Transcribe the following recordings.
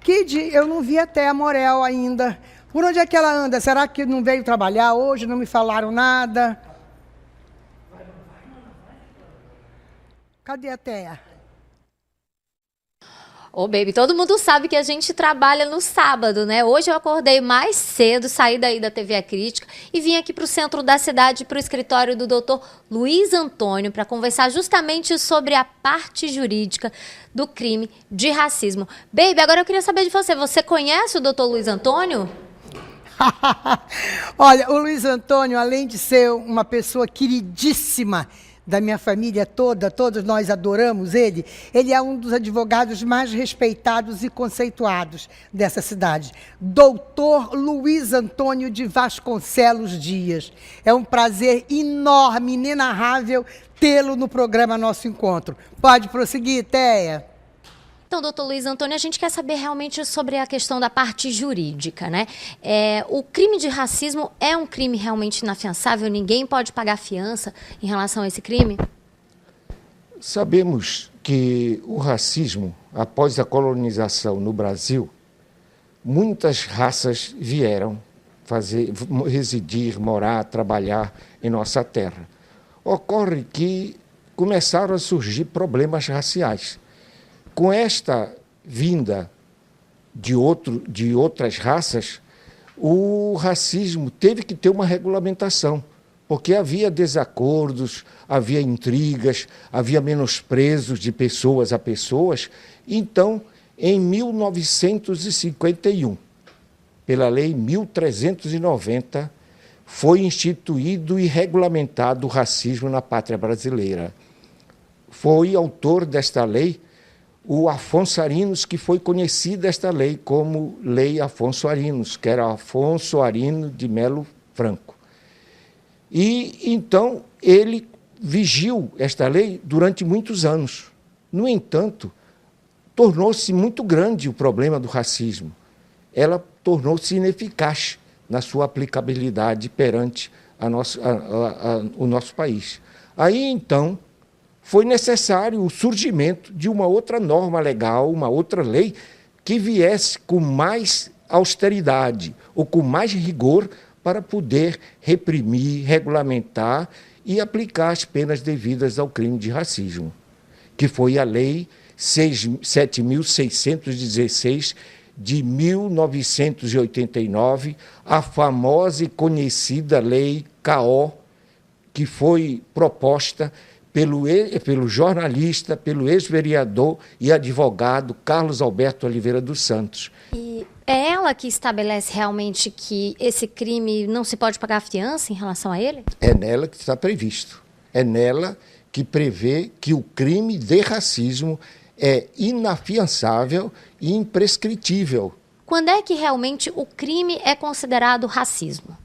Kid, eu não vi até a Morel ainda. Por onde é que ela anda? Será que não veio trabalhar hoje? Não me falaram nada? Cadê a Teia? Ô, baby, todo mundo sabe que a gente trabalha no sábado, né? Hoje eu acordei mais cedo, saí daí da TV A Crítica e vim aqui para o centro da cidade, para o escritório do doutor Luiz Antônio, para conversar justamente sobre a parte jurídica do crime de racismo. Baby, agora eu queria saber de você. Você conhece o doutor Luiz Antônio? Olha, o Luiz Antônio, além de ser uma pessoa queridíssima da minha família toda, todos nós adoramos ele, ele é um dos advogados mais respeitados e conceituados dessa cidade. Doutor Luiz Antônio de Vasconcelos Dias. É um prazer enorme, inenarrável, tê-lo no programa Nosso Encontro. Pode prosseguir, Teia. Então, doutor Luiz Antônio, a gente quer saber realmente sobre a questão da parte jurídica, né? O crime de racismo é um crime realmente inafiançável? Ninguém pode pagar fiança em relação a esse crime? Sabemos que o racismo, após a colonização no Brasil, muitas raças vieram residir, morar, trabalhar em nossa terra. Ocorre que começaram a surgir problemas raciais. Com esta vinda de outras raças, o racismo teve que ter uma regulamentação, porque havia desacordos, havia intrigas, havia menosprezos de pessoas a pessoas. Então, em 1951, pela Lei 1390, foi instituído e regulamentado o racismo na pátria brasileira. Foi autor desta lei o Afonso Arinos, que foi conhecida esta lei como Lei Afonso Arinos, que era Afonso Arino de Melo Franco. E, então, ele vigiu esta lei durante muitos anos. No entanto, tornou-se muito grande o problema do racismo. Ela tornou-se ineficaz na sua aplicabilidade perante o nosso país. Aí, então, foi necessário o surgimento de uma outra norma legal, uma outra lei, que viesse com mais austeridade ou com mais rigor para poder reprimir, regulamentar e aplicar as penas devidas ao crime de racismo, que foi a Lei 7.616 de 1989, a famosa e conhecida Lei CAO, que foi proposta pelo jornalista, pelo ex-vereador e advogado Carlos Alberto Oliveira dos Santos. E é ela que estabelece realmente que esse crime não se pode pagar fiança em relação a ele? É nela que está previsto. É nela que prevê que o crime de racismo é inafiançável e imprescritível. Quando é que realmente o crime é considerado racismo?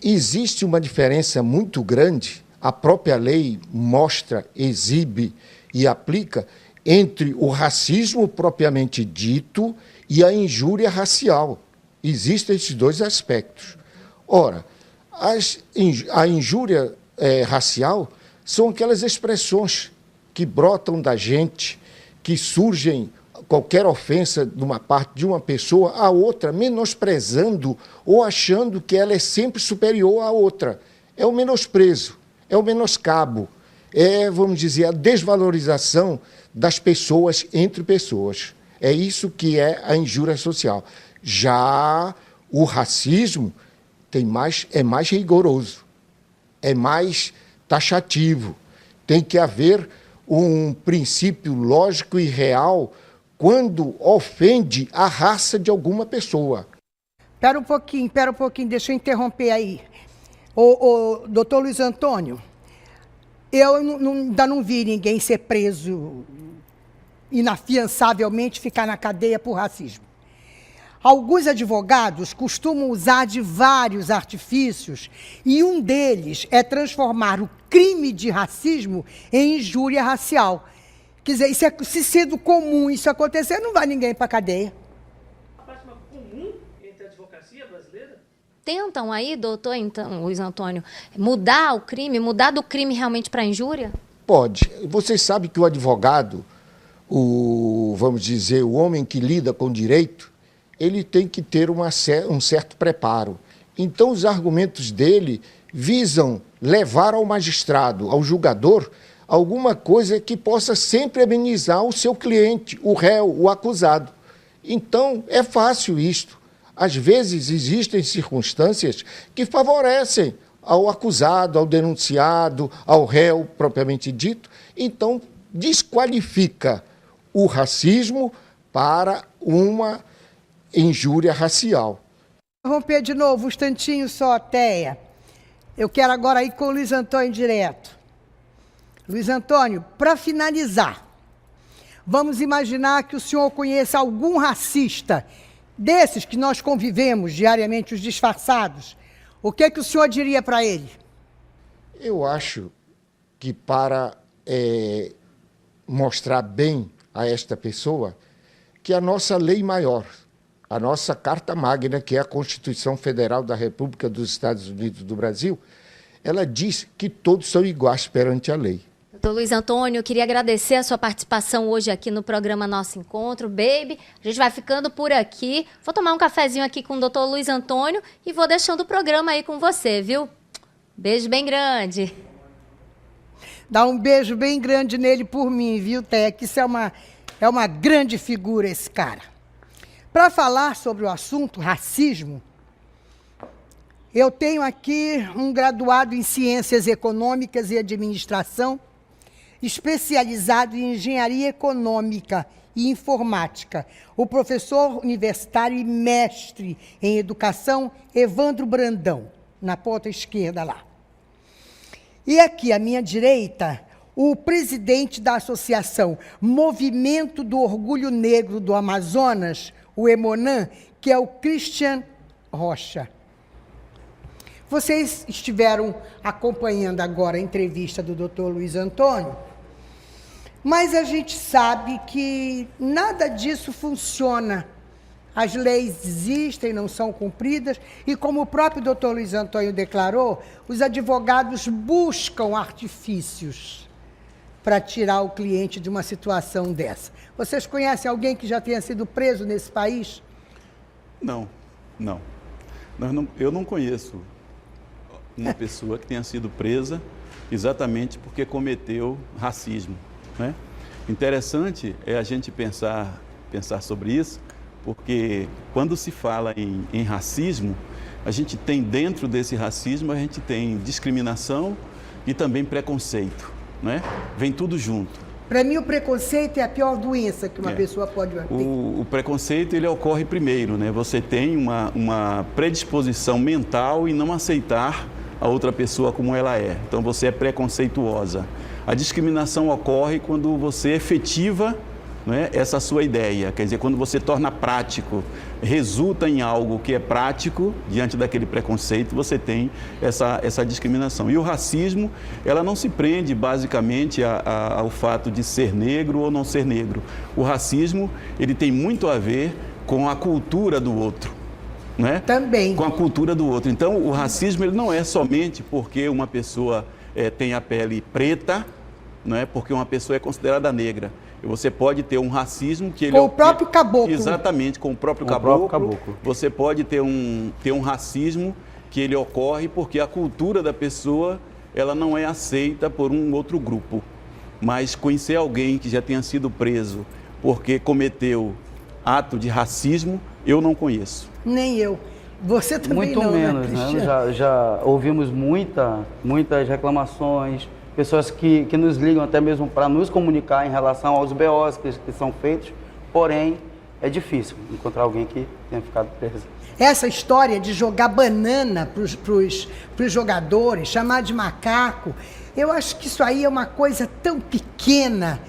Existe uma diferença muito grande. A própria lei mostra, exibe e aplica entre o racismo propriamente dito e a injúria racial. Existem esses dois aspectos. Ora, a injúria racial são aquelas expressões que brotam da gente, que surgem qualquer ofensa de uma parte de uma pessoa à outra, menosprezando ou achando que ela é sempre superior à outra. É o menosprezo. É o menoscabo, vamos dizer, a desvalorização das pessoas entre pessoas. É isso que é a injúria social. Já o racismo é mais rigoroso, é mais taxativo. Tem que haver um princípio lógico e real quando ofende a raça de alguma pessoa. Espera um pouquinho, deixa eu interromper aí. Doutor Luiz Antônio, eu ainda não vi ninguém ser preso inafiançavelmente, ficar na cadeia por racismo. Alguns advogados costumam usar de vários artifícios e um deles é transformar o crime de racismo em injúria racial. Quer dizer, se sendo comum isso acontecer, não vai ninguém para a cadeia. Tentam aí, doutor, então, Luiz Antônio, mudar o crime, mudar do crime realmente para injúria? Pode. Vocês sabem que o advogado, o vamos dizer, o homem que lida com direito, ele tem que ter um certo preparo. Então, os argumentos dele visam levar ao magistrado, ao julgador, alguma coisa que possa sempre amenizar o seu cliente, o réu, o acusado. Então, é fácil isto. Às vezes, existem circunstâncias que favorecem ao acusado, ao denunciado, ao réu, propriamente dito. Então, desqualifica o racismo para uma injúria racial. Vou romper de novo, um instantinho só, Teia. Eu quero agora ir com o Luiz Antônio direto. Luiz Antônio, para finalizar, vamos imaginar que o senhor conheça algum racista, desses que nós convivemos diariamente, os disfarçados. O que o senhor diria para ele? Eu acho que para mostrar bem a esta pessoa que a nossa lei maior, a nossa Carta Magna, que é a Constituição Federal da República dos Estados Unidos do Brasil, ela diz que todos são iguais perante a lei. Doutor Luiz Antônio, eu queria agradecer a sua participação hoje aqui no programa Nosso Encontro. Baby, a gente vai ficando por aqui. Vou tomar um cafezinho aqui com o doutor Luiz Antônio e vou deixando o programa aí com você, viu? Beijo bem grande. Dá um beijo bem grande nele por mim, viu, Teia? Que isso é uma grande figura, esse cara. Para falar sobre o assunto racismo, eu tenho aqui um graduado em Ciências Econômicas e Administração, especializado em Engenharia Econômica e Informática, o professor universitário e mestre em Educação, Evandro Brandão, na ponta esquerda lá. E aqui, à minha direita, o presidente da Associação Movimento do Orgulho Negro do Amazonas, o EMONAM, que é o Christian Rocha. Vocês estiveram acompanhando agora a entrevista do Dr. Luiz Antônio, mas a gente sabe que nada disso funciona. As leis existem, não são cumpridas, e como o próprio Dr. Luiz Antônio declarou, os advogados buscam artifícios para tirar o cliente de uma situação dessa. Vocês conhecem alguém que já tenha sido preso nesse país? Não. Eu não conheço uma pessoa que tenha sido presa exatamente porque cometeu racismo, né? Interessante é a gente pensar sobre isso, porque quando se fala em racismo, a gente tem dentro desse racismo, a gente tem discriminação e também preconceito, né? Vem tudo junto. Para mim, o preconceito é a pior doença que uma pessoa pode ter. O preconceito, ele ocorre primeiro, né? Você tem uma predisposição mental em não aceitar a outra pessoa como ela é. Então, você é preconceituosa. A discriminação ocorre quando você efetiva, né, essa sua ideia. Quer dizer, quando você torna prático, resulta em algo que é prático, diante daquele preconceito, você tem essa discriminação. E o racismo, ela não se prende basicamente ao fato de ser negro ou não ser negro. O racismo, ele tem muito a ver com a cultura do outro, né? Também. Com a cultura do outro. Então, o racismo, ele não é somente porque uma pessoa tem a pele preta, não é porque uma pessoa é considerada negra. Você pode ter um racismo que ele... Com o próprio caboclo. Exatamente, com o próprio caboclo. Você pode ter um racismo que ele ocorre porque a cultura da pessoa, ela não é aceita por um outro grupo. Mas conhecer alguém que já tenha sido preso porque cometeu ato de racismo, eu não conheço. Nem eu. Você também muito não, menos, né, né? Já ouvimos muitas reclamações, pessoas que nos ligam até mesmo para nos comunicar em relação aos BOs que são feitos, porém é difícil encontrar alguém que tenha ficado preso. Essa história de jogar banana para os jogadores, chamar de macaco, eu acho que isso aí é uma coisa tão pequena,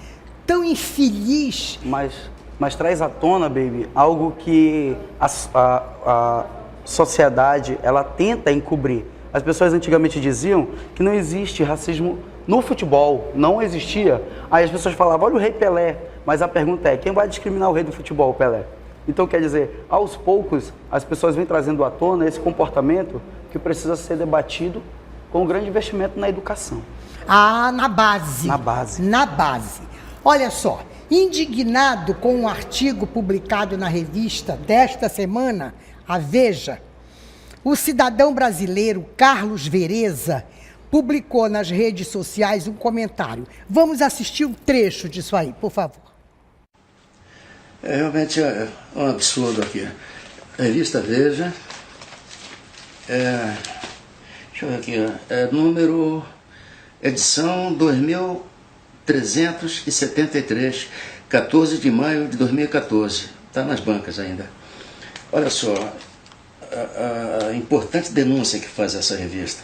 tão infeliz. Mas traz à tona, baby, algo que a sociedade, ela tenta encobrir. As pessoas antigamente diziam que não existe racismo no futebol, não existia. Aí as pessoas falavam, olha o Rei Pelé. Mas a pergunta é, quem vai discriminar o rei do futebol, o Pelé? Então, quer dizer, aos poucos, as pessoas vêm trazendo à tona esse comportamento que precisa ser debatido com um grande investimento na educação. Ah, na base. Na base. Na base. Olha só, Indignado com um artigo publicado na revista desta semana, a Veja, o cidadão brasileiro Carlos Vereza publicou nas redes sociais um comentário. Vamos assistir um trecho disso aí, por favor. Realmente é um absurdo aqui. A revista Veja, deixa eu ver aqui, edição 2373, 14 de maio de 2014. Está nas bancas ainda. Olha só, a importante denúncia que faz essa revista.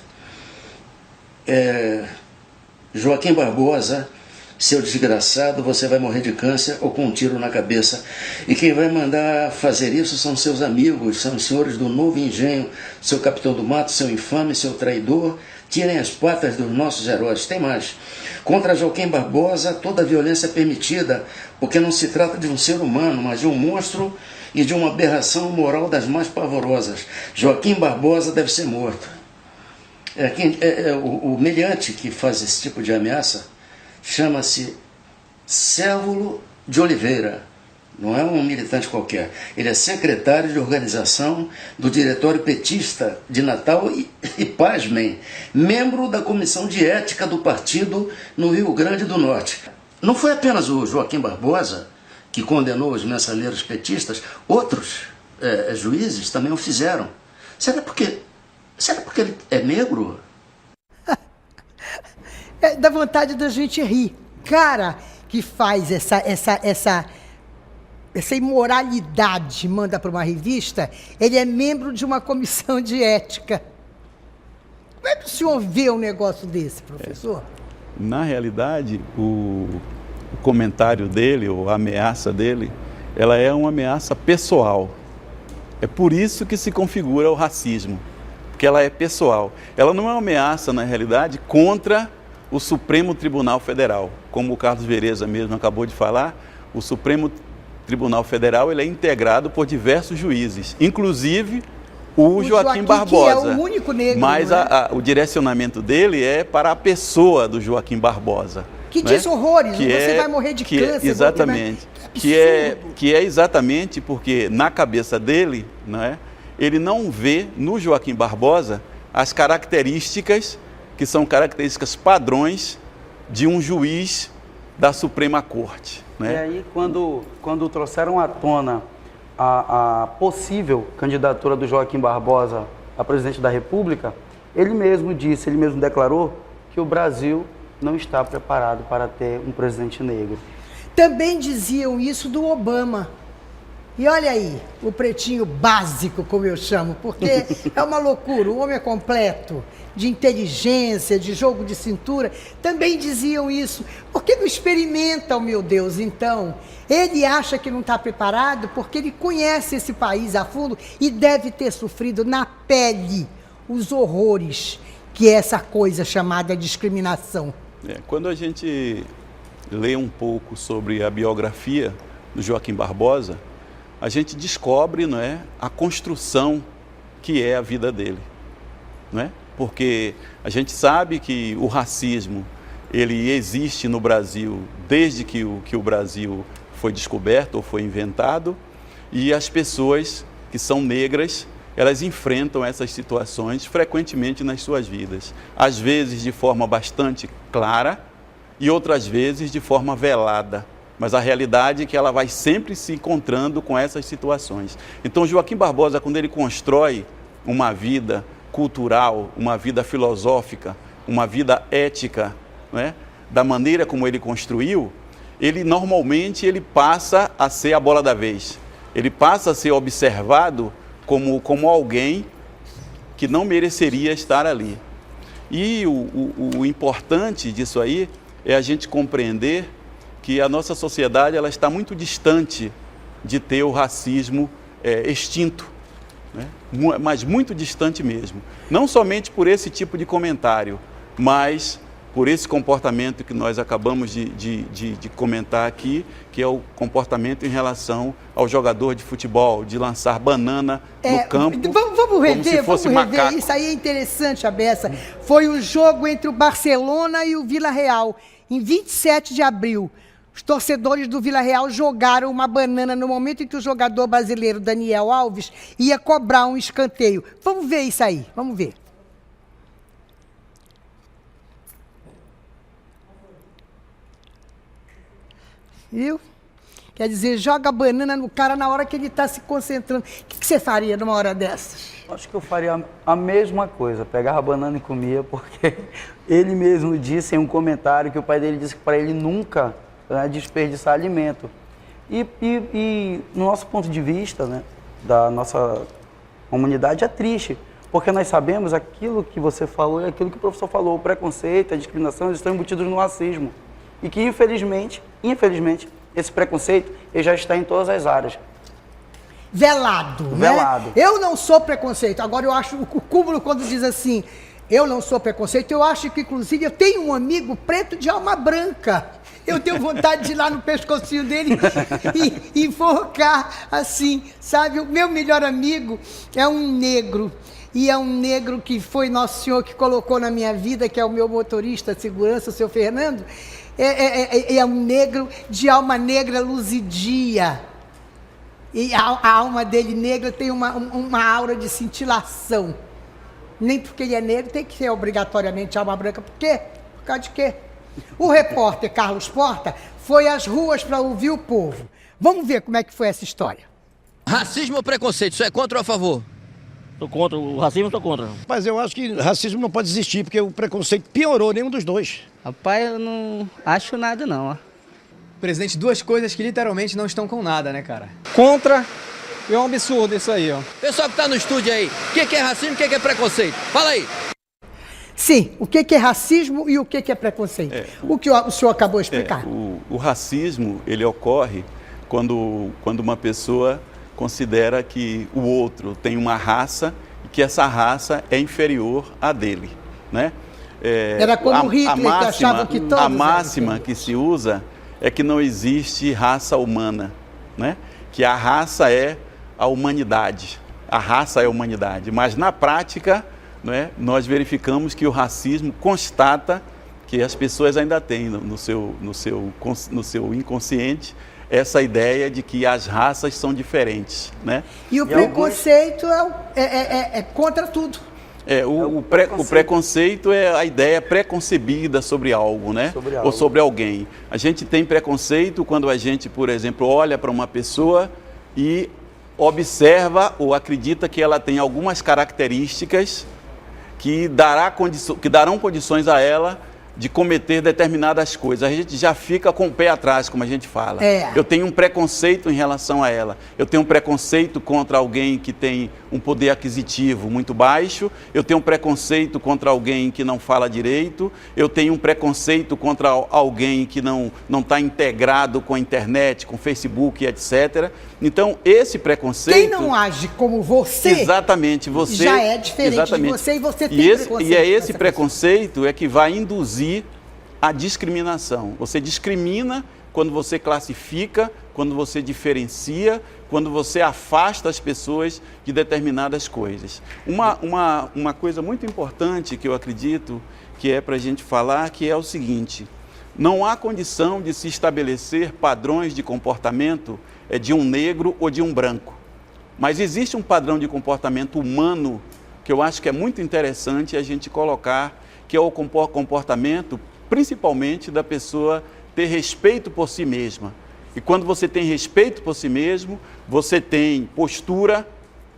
Joaquim Barbosa, seu desgraçado, você vai morrer de câncer ou com um tiro na cabeça. E quem vai mandar fazer isso são seus amigos, são os senhores do Novo Engenho, seu capitão do mato, seu infame, seu traidor. Tirem as patas dos nossos heróis. Tem mais. Contra Joaquim Barbosa, toda violência é permitida, porque não se trata de um ser humano, mas de um monstro e de uma aberração moral das mais pavorosas. Joaquim Barbosa deve ser morto. O meliante que faz esse tipo de ameaça chama-se Cévulo de Oliveira. Não é um militante qualquer. Ele é secretário de organização do Diretório Petista de Natal e pasmem, membro da Comissão de Ética do partido no Rio Grande do Norte. Não foi apenas o Joaquim Barbosa que condenou os mensaleiros petistas, outros juízes também o fizeram. Será porque ele é negro? Dá vontade da gente rir. Cara que faz essa imoralidade, manda para uma revista, ele é membro de uma comissão de ética. Como é que o senhor vê um negócio desse, professor? Na realidade, o comentário dele, ou a ameaça dele, ela é uma ameaça pessoal. É por isso que se configura o racismo, porque ela é pessoal. Ela não é uma ameaça, na realidade, contra o Supremo Tribunal Federal. Como o Carlos Vereza mesmo acabou de falar, o Supremo Tribunal Federal ele é integrado por diversos juízes, inclusive o Joaquim Barbosa. Que é o único negro, mas o direcionamento dele é para a pessoa do Joaquim Barbosa. Que diz horrores, você vai morrer de câncer. Exatamente. Que é exatamente porque na cabeça dele, ele não vê no Joaquim Barbosa as características que são características padrões de um juiz da Suprema Corte. E aí, quando trouxeram à tona a possível candidatura do Joaquim Barbosa a presidente da República, ele mesmo declarou que o Brasil não está preparado para ter um presidente negro. Também diziam isso do Obama. E olha aí, o pretinho básico, como eu chamo, porque é uma loucura, o homem é completo, de inteligência, de jogo de cintura, também diziam isso. Por que não experimentam, meu Deus, então? Ele acha que não está preparado porque ele conhece esse país a fundo e deve ter sofrido na pele os horrores que é essa coisa chamada discriminação. Quando a gente lê um pouco sobre a biografia do Joaquim Barbosa, a gente descobre, a construção que é a vida dele, Porque a gente sabe que o racismo, ele existe no Brasil desde que o Brasil foi descoberto ou foi inventado, e as pessoas que são negras, elas enfrentam essas situações frequentemente nas suas vidas, às vezes de forma bastante clara e outras vezes de forma velada. Mas a realidade é que ela vai sempre se encontrando com essas situações. Então, Joaquim Barbosa, quando ele constrói uma vida cultural, uma vida filosófica, uma vida ética, da maneira como ele construiu, ele normalmente passa a ser a bola da vez. Ele passa a ser observado como alguém que não mereceria estar ali. E o importante disso aí é a gente compreender que a nossa sociedade ela está muito distante de ter o racismo extinto, mas muito distante mesmo. Não somente por esse tipo de comentário, mas por esse comportamento que nós acabamos de comentar aqui, que é o comportamento em relação ao jogador de futebol, de lançar banana no campo, vamos rever, como se fosse macaco. Isso aí é interessante, a beça. Foi o jogo entre o Barcelona e o Vila Real, em 27 de abril. Os torcedores do Vila Real jogaram uma banana no momento em que o jogador brasileiro Daniel Alves ia cobrar um escanteio. Vamos ver isso aí, vamos ver. Viu? Quer dizer, joga a banana no cara na hora que ele está se concentrando. O que você faria numa hora dessas? Acho que eu faria a mesma coisa, pegava a banana e comia, porque ele mesmo disse em um comentário que o pai dele disse que para ele nunca, né, desperdiçar alimento. E no nosso ponto de vista, né, da nossa comunidade, é triste, porque nós sabemos aquilo que você falou e aquilo que o professor falou, o preconceito, a discriminação, eles estão embutidos no racismo. E que, infelizmente, esse preconceito ele já está em todas as áreas. Velado, né? Velado. Eu não sou preconceito. Agora, eu acho o cúmulo quando diz assim, eu não sou preconceito, eu acho que, inclusive, eu tenho um amigo preto de alma branca. Eu tenho vontade de ir lá no pescocinho dele e enforcar assim, sabe? O meu melhor amigo é um negro. E é um negro que foi Nosso Senhor que colocou na minha vida, que é o meu motorista de segurança, o seu Fernando. É um negro de alma negra luzidia. E a alma dele negra tem uma aura de cintilação. Nem porque ele é negro tem que ser obrigatoriamente alma branca. Por quê? Por causa de quê? O repórter Carlos Porta foi às ruas para ouvir o povo. Vamos ver como é que foi essa história. Racismo ou preconceito, isso é contra ou a favor? Tô contra, o racismo tô contra. Mas eu acho que racismo não pode existir, porque o preconceito piorou nenhum dos dois. Rapaz, eu não acho nada não, ó. Presidente, duas coisas que literalmente não estão com nada, né, cara? Contra, é um absurdo isso aí, ó. Pessoal que tá no estúdio aí, o que é racismo e o que é preconceito? Fala aí. Sim, o que é racismo e o que é preconceito? O que o senhor acabou de explicar. O racismo, ele ocorre quando uma pessoa considera que o outro tem uma raça e que essa raça é inferior à dele, né? Era como o Hitler, que achava que todos a máxima que se usa é que não existe raça humana, né? Que a raça é a humanidade. A raça é a humanidade. Mas na prática, né, nós verificamos que o racismo constata que as pessoas ainda têm no seu inconsciente essa ideia de que as raças são diferentes, né? E o preconceito é contra tudo. O preconceito é a ideia preconcebida sobre algo, né? Ou sobre alguém. A gente tem preconceito quando a gente, por exemplo, olha para uma pessoa e observa ou acredita que ela tem algumas características que darão condições a ela de cometer determinadas coisas. A gente já fica com o pé atrás, como a gente fala. Eu tenho um preconceito em relação a ela. Eu tenho um preconceito contra alguém que tem um poder aquisitivo muito baixo. Eu tenho um preconceito contra alguém que não fala direito. Eu tenho um preconceito contra alguém que não está integrado com a internet, com o Facebook, etc. Então, esse preconceito... Quem não age como você... Exatamente, você... Já é diferente de você e você tem preconceito. E é esse preconceito é que vai induzir a discriminação. Você discrimina quando você classifica, quando você diferencia, quando você afasta as pessoas de determinadas coisas. Uma coisa muito importante que eu acredito que é para a gente falar, que é o seguinte: não há condição de se estabelecer padrões de comportamento de um negro ou de um branco. Mas existe um padrão de comportamento humano que eu acho que é muito interessante a gente colocar, que é o comportamento, principalmente, da pessoa ter respeito por si mesma. E quando você tem respeito por si mesmo, você tem postura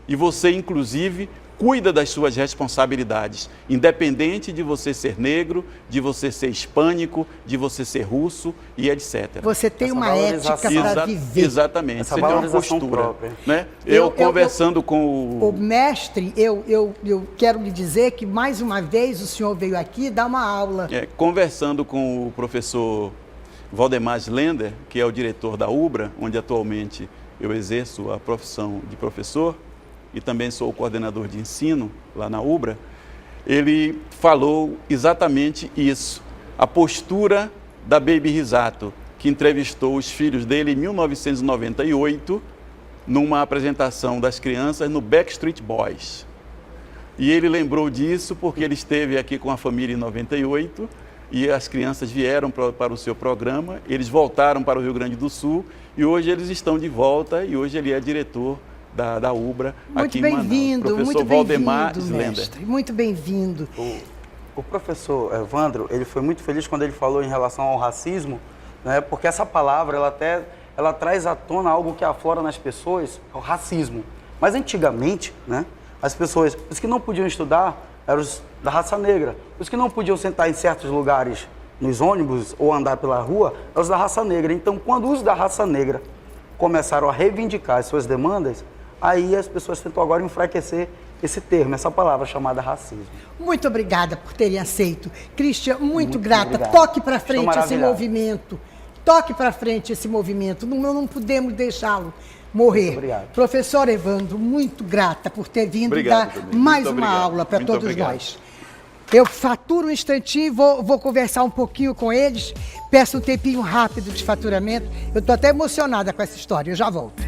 e você, inclusive, cuida das suas responsabilidades, independente de você ser negro, de você ser hispânico, de você ser russo e etc. Você tem uma ética para viver. Exatamente, você tem uma postura própria. Né? Eu conversando com o mestre, eu quero lhe dizer que, mais uma vez, o senhor veio aqui dar uma aula. Conversando com o professor Valdemar Slender, que é o diretor da UBRA, onde atualmente eu exerço a profissão de professor, e também sou o coordenador de ensino lá na UBRA, ele falou exatamente isso, a postura da Baby Risato, que entrevistou os filhos dele em 1998, numa apresentação das crianças no Backstreet Boys. E ele lembrou disso porque ele esteve aqui com a família em 98, e as crianças vieram para o seu programa, eles voltaram para o Rio Grande do Sul e hoje eles estão de volta e hoje ele é diretor da UBRA aqui em Manaus. Professor Valdemar Slender. Muito bem-vindo. O professor Evandro, ele foi muito feliz quando ele falou em relação ao racismo, né? Porque essa palavra, ela traz à tona algo que aflora nas pessoas, é o racismo. Mas antigamente, né, as pessoas, os que não podiam estudar, eram os da raça negra. Os que não podiam sentar em certos lugares, nos ônibus ou andar pela rua, eram os da raça negra. Então, quando os da raça negra começaram a reivindicar as suas demandas, aí as pessoas tentam agora enfraquecer esse termo, essa palavra chamada racismo. Muito obrigada por terem aceito. Christian, muito grata. Obrigado. Toque para frente esse movimento. Toque para frente esse movimento. Não podemos deixá-lo morrer. Muito obrigado. Professor Evandro, muito grata por ter vindo dar mais uma aula para todos nós. Eu faturo um instantinho, vou conversar um pouquinho com eles. Peço um tempinho rápido de faturamento. Eu estou até emocionada com essa história. Eu já volto.